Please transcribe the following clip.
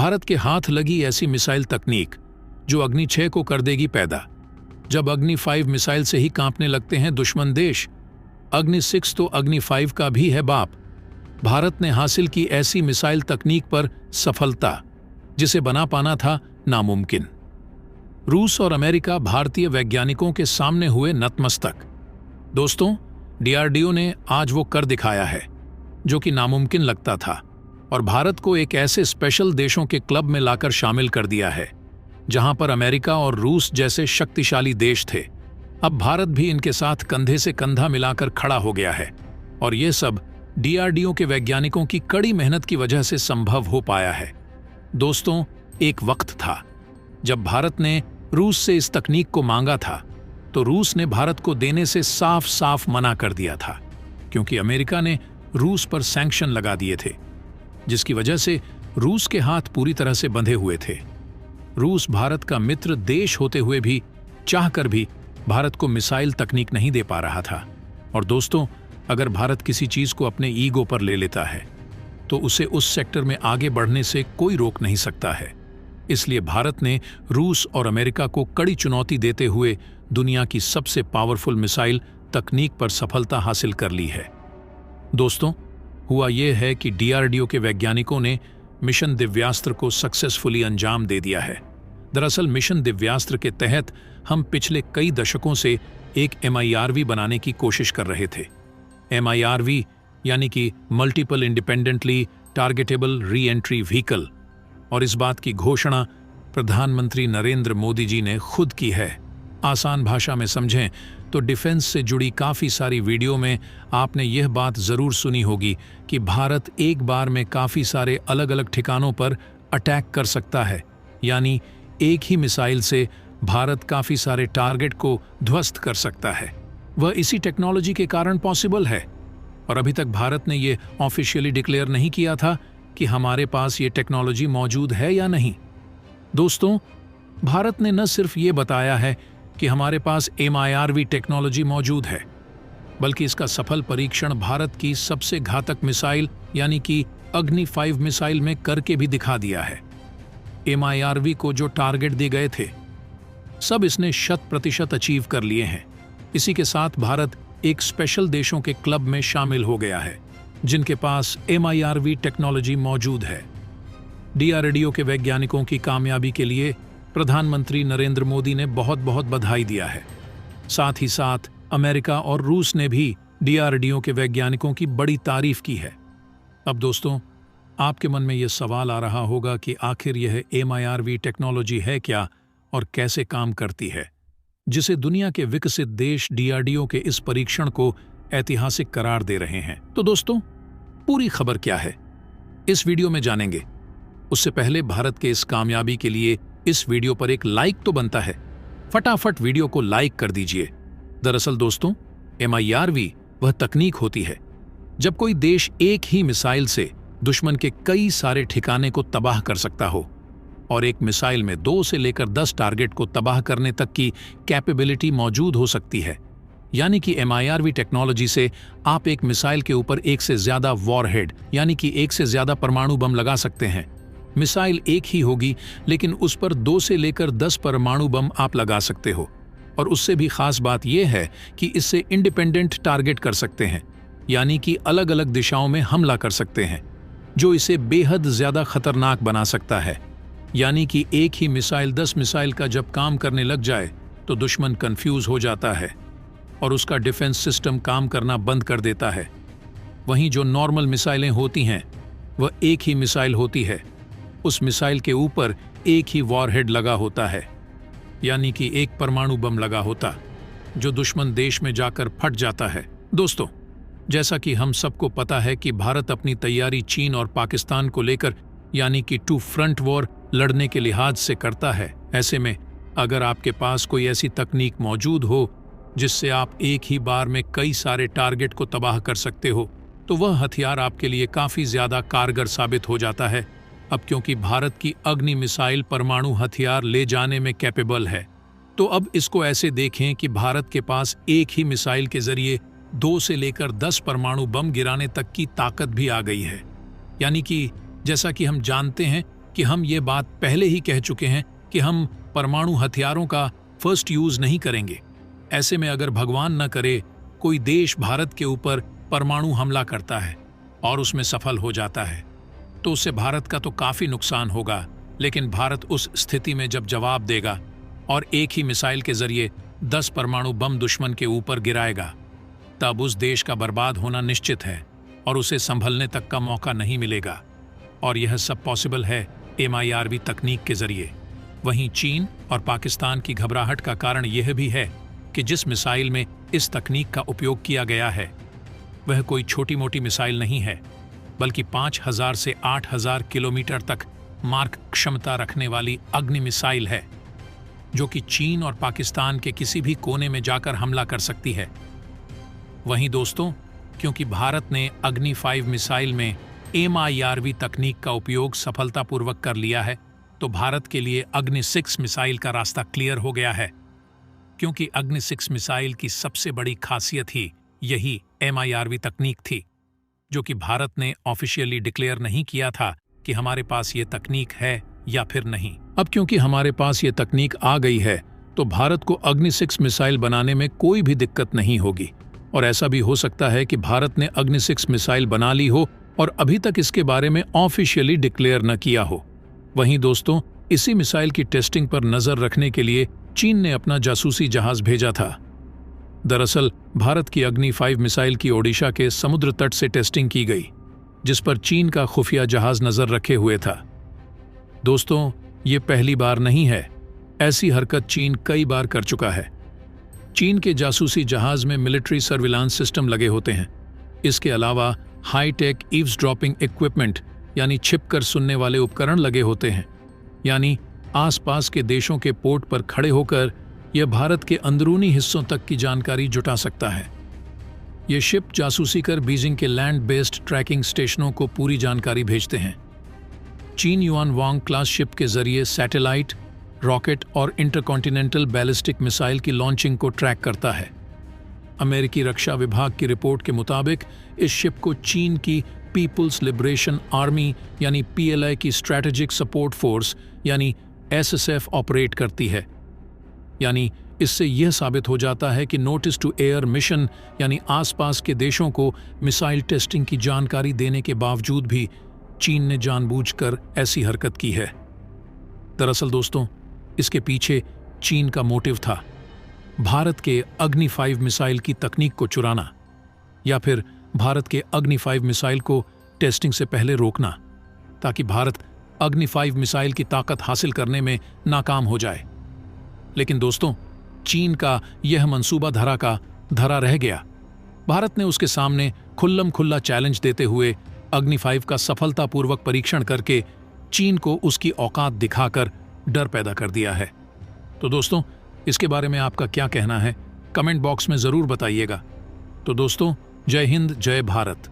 भारत के हाथ लगी ऐसी मिसाइल तकनीक जो अग्नि 6 को कर देगी पैदा। जब अग्नि 5 मिसाइल से ही कांपने लगते हैं दुश्मन देश, अग्नि 6 तो अग्नि 5 का भी है बाप। भारत ने हासिल की ऐसी मिसाइल तकनीक पर सफलता जिसे बना पाना था नामुमकिन। रूस और अमेरिका भारतीय वैज्ञानिकों के सामने हुए नतमस्तक। दोस्तों, डीआरडीओ ने आज वो कर दिखाया है जो कि नामुमकिन लगता था, और भारत को एक ऐसे स्पेशल देशों के क्लब में लाकर शामिल कर दिया है जहां पर अमेरिका और रूस जैसे शक्तिशाली देश थे। अब भारत भी इनके साथ कंधे से कंधा मिलाकर खड़ा हो गया है, और ये सब डीआरडीओ के वैज्ञानिकों की कड़ी मेहनत की वजह से संभव हो पाया है। दोस्तों, एक वक्त था जब भारत ने रूस से इस तकनीक को मांगा था, तो रूस ने भारत को देने से साफ साफ मना कर दिया था, क्योंकि अमेरिका ने रूस पर सैंक्शन लगा दिए थे, जिसकी वजह से रूस के हाथ पूरी तरह से बंधे हुए थे। रूस भारत का मित्र देश होते हुए भी चाहकर भी भारत को मिसाइल तकनीक नहीं दे पा रहा था। और दोस्तों, अगर भारत किसी चीज को अपने ईगो पर ले लेता है तो उसे उस सेक्टर में आगे बढ़ने से कोई रोक नहीं सकता है। इसलिए भारत ने रूस और अमेरिका को कड़ी चुनौती देते हुए दुनिया की सबसे पावरफुल मिसाइल तकनीक पर सफलता हासिल कर ली है। दोस्तों, हुआ यह है कि डीआरडीओ के वैज्ञानिकों ने मिशन दिव्यास्त्र को सक्सेसफुली अंजाम दे दिया है। दरअसल मिशन दिव्यास्त्र के तहत हम पिछले कई दशकों से एक MIRV बनाने की कोशिश कर रहे थे। MIRV यानी कि multiple independently targetable re entry vehicle, और इस बात की घोषणा प्रधानमंत्री नरेंद्र मोदी जी ने खुद की है। आसान भाषा में समझें तो डिफेंस से जुड़ी काफ़ी सारी वीडियो में आपने यह बात ज़रूर सुनी होगी कि भारत एक बार में काफ़ी सारे अलग अलग ठिकानों पर अटैक कर सकता है, यानी एक ही मिसाइल से भारत काफ़ी सारे टारगेट को ध्वस्त कर सकता है। वह इसी टेक्नोलॉजी के कारण पॉसिबल है, और अभी तक भारत ने ये ऑफिशियली डिक्लेयर नहीं किया था कि हमारे पास ये टेक्नोलॉजी मौजूद है या नहीं। दोस्तों, भारत ने न सिर्फ ये बताया है कि हमारे पास MIRV टेक्नोलॉजी मौजूद है, बल्कि इसका सफल परीक्षण भारत की सबसे घातक मिसाइल यानी कि अग्नि 5 मिसाइल में करके भी दिखा दिया है। MIRV को जो टारगेट दिए गए थे, सब इसने 100% अचीव कर लिए हैं। इसी के साथ भारत एक स्पेशल देशों के क्लब में शामिल हो गया है जिनके पास MIRV टेक्नोलॉजी मौजूद है। डीआरडीओ के वैज्ञानिकों की कामयाबी के लिए प्रधानमंत्री नरेंद्र मोदी ने बहुत बहुत बधाई दिया है। साथ ही साथ अमेरिका और रूस ने भी डीआरडीओ के वैज्ञानिकों की बड़ी तारीफ की है। अब दोस्तों, आपके मन में यह सवाल आ रहा होगा कि आखिर यह MIRV टेक्नोलॉजी है क्या और कैसे काम करती है, जिसे दुनिया के विकसित देश डीआरडीओ के इस परीक्षण को ऐतिहासिक करार दे रहे हैं। तो दोस्तों, पूरी खबर क्या है, इस वीडियो में जानेंगे। उससे पहले भारत के इस कामयाबी के लिए इस वीडियो पर एक लाइक तो बनता है। फटाफट वीडियो को लाइक कर दीजिए। दरअसल दोस्तों, MIRV वह तकनीक होती है जब कोई देश एक ही मिसाइल से दुश्मन के कई सारे ठिकाने को तबाह कर सकता हो, और एक मिसाइल में 2 से लेकर 10 टारगेट को तबाह करने तक की कैपेबिलिटी मौजूद हो सकती है। यानी कि MIRV टेक्नोलॉजी से आप एक मिसाइल के ऊपर एक से ज्यादा वॉरहेड यानी कि एक से ज्यादा परमाणु बम लगा सकते हैं। मिसाइल एक ही होगी, लेकिन उस पर 2 से लेकर 10 परमाणु बम आप लगा सकते हो। और उससे भी खास बात यह है कि इससे इंडिपेंडेंट टारगेट कर सकते हैं, यानी कि अलग अलग दिशाओं में हमला कर सकते हैं, जो इसे बेहद ज्यादा खतरनाक बना सकता है। यानी कि एक ही मिसाइल 10 मिसाइल का जब काम करने लग जाए तो दुश्मन कंफ्यूज हो जाता है और उसका डिफेंस सिस्टम काम करना बंद कर देता है। वहीं जो नॉर्मल मिसाइलें होती हैं, वह एक ही मिसाइल होती है, उस मिसाइल के ऊपर एक ही वॉरहेड लगा होता है, यानी कि एक परमाणु बम लगा होता, जो दुश्मन देश में जाकर फट जाता है। दोस्तों, जैसा कि हम सबको पता है कि भारत अपनी तैयारी चीन और पाकिस्तान को लेकर यानी कि 2 फ्रंट वॉर लड़ने के लिहाज से करता है। ऐसे में अगर आपके पास कोई ऐसी तकनीक मौजूद हो जिससे आप एक ही बार में कई सारे टारगेट को तबाह कर सकते हो, तो वह हथियार आपके लिए काफ़ी ज़्यादा कारगर साबित हो जाता है। अब क्योंकि भारत की अग्नि मिसाइल परमाणु हथियार ले जाने में कैपेबल है, तो अब इसको ऐसे देखें कि भारत के पास एक ही मिसाइल के जरिए 2 से लेकर 10 परमाणु बम गिराने तक की ताकत भी आ गई है। यानी कि जैसा कि हम जानते हैं कि हम ये बात पहले ही कह चुके हैं कि हम परमाणु हथियारों का फर्स्ट यूज नहीं करेंगे। ऐसे में अगर भगवान न करे कोई देश भारत के ऊपर परमाणु हमला करता है और उसमें सफल हो जाता है तो उससे भारत का तो काफी नुकसान होगा, लेकिन भारत उस स्थिति में जब जवाब देगा और एक ही मिसाइल के जरिए 10 परमाणु बम दुश्मन के ऊपर गिराएगा, तब उस देश का बर्बाद होना निश्चित है और उसे संभलने तक का मौका नहीं मिलेगा। और यह सब पॉसिबल है MIRV तकनीक के जरिए। वहीं चीन और पाकिस्तान की घबराहट का कारण यह भी है कि जिस मिसाइल में इस तकनीक का उपयोग किया गया है वह कोई छोटी मोटी मिसाइल नहीं है, बल्कि 5000 से 8000 किलोमीटर तक मार्क क्षमता रखने वाली अग्नि मिसाइल है, जो कि चीन और पाकिस्तान के किसी भी कोने में जाकर हमला कर सकती है। वहीं दोस्तों, क्योंकि भारत ने अग्नि 5 मिसाइल में MIRV तकनीक का उपयोग सफलतापूर्वक कर लिया है, तो भारत के लिए अग्नि 6 मिसाइल का रास्ता क्लियर हो गया है। क्योंकि अग्नि 6 मिसाइल की सबसे बड़ी खासियत ही यही MIRV तकनीक थी, जो कि भारत ने ऑफिशियली डिक्लेयर नहीं किया था कि हमारे पास ये तकनीक है या फिर नहीं। अब क्योंकि हमारे पास ये तकनीक आ गई है तो भारत को अग्नि 6 मिसाइल बनाने में कोई भी दिक्कत नहीं होगी। और ऐसा भी हो सकता है कि भारत ने अग्नि 6 मिसाइल बना ली हो और अभी तक इसके बारे में ऑफिशियली डिक्लेयर न किया हो। वहीं दोस्तों, इसी मिसाइल की टेस्टिंग पर नजर रखने के लिए चीन ने अपना जासूसी जहाज भेजा था। दरअसल भारत की अग्नि 5 मिसाइल की ओडिशा के समुद्र तट से टेस्टिंग की गई, जिस पर चीन का खुफिया जहाज नजर रखे हुए था। दोस्तों, ये पहली बार नहीं है, ऐसी हरकत चीन कई बार कर चुका है। चीन के जासूसी जहाज में मिलिट्री सर्विलांस सिस्टम लगे होते हैं। इसके अलावा हाईटेक ईव्सड्रॉपिंग इक्विपमेंट यानी छिपकर सुनने वाले उपकरण लगे होते हैं। यानी आसपास के देशों के पोर्ट पर खड़े होकर यह भारत के अंदरूनी हिस्सों तक की जानकारी जुटा सकता है। ये शिप जासूसी कर बीजिंग के लैंड बेस्ड ट्रैकिंग स्टेशनों को पूरी जानकारी भेजते हैं। चीन युआन वांग क्लास शिप के जरिए सैटेलाइट, रॉकेट और इंटरकॉन्टिनेंटल बैलिस्टिक मिसाइल की लॉन्चिंग को ट्रैक करता है। अमेरिकी रक्षा विभाग की रिपोर्ट के मुताबिक इस शिप को चीन की पीपुल्स लिबरेशन आर्मी यानी PLA की स्ट्रैटेजिक सपोर्ट फोर्स यानी SSF ऑपरेट करती है। यानी इससे यह साबित हो जाता है कि नोटिस टू एयर मिशन यानी आसपास के देशों को मिसाइल टेस्टिंग की जानकारी देने के बावजूद भी चीन ने जानबूझकर ऐसी हरकत की है। दरअसल दोस्तों, इसके पीछे चीन का मोटिव था भारत के अग्नि 5 मिसाइल की तकनीक को चुराना या फिर भारत के अग्नि 5 मिसाइल को टेस्टिंग से पहले रोकना, ताकि भारत अग्नि 5 मिसाइल की ताकत हासिल करने में नाकाम हो जाए। लेकिन दोस्तों, चीन का यह मंसूबा धरा रह गया। भारत ने उसके सामने खुल्लम खुल्ला चैलेंज देते हुए अग्नि 5 का सफलतापूर्वक परीक्षण करके चीन को उसकी औकात दिखाकर डर पैदा कर दिया है। तो दोस्तों, इसके बारे में आपका क्या कहना है, कमेंट बॉक्स में जरूर बताइएगा। तो दोस्तों, जय हिंद, जय भारत।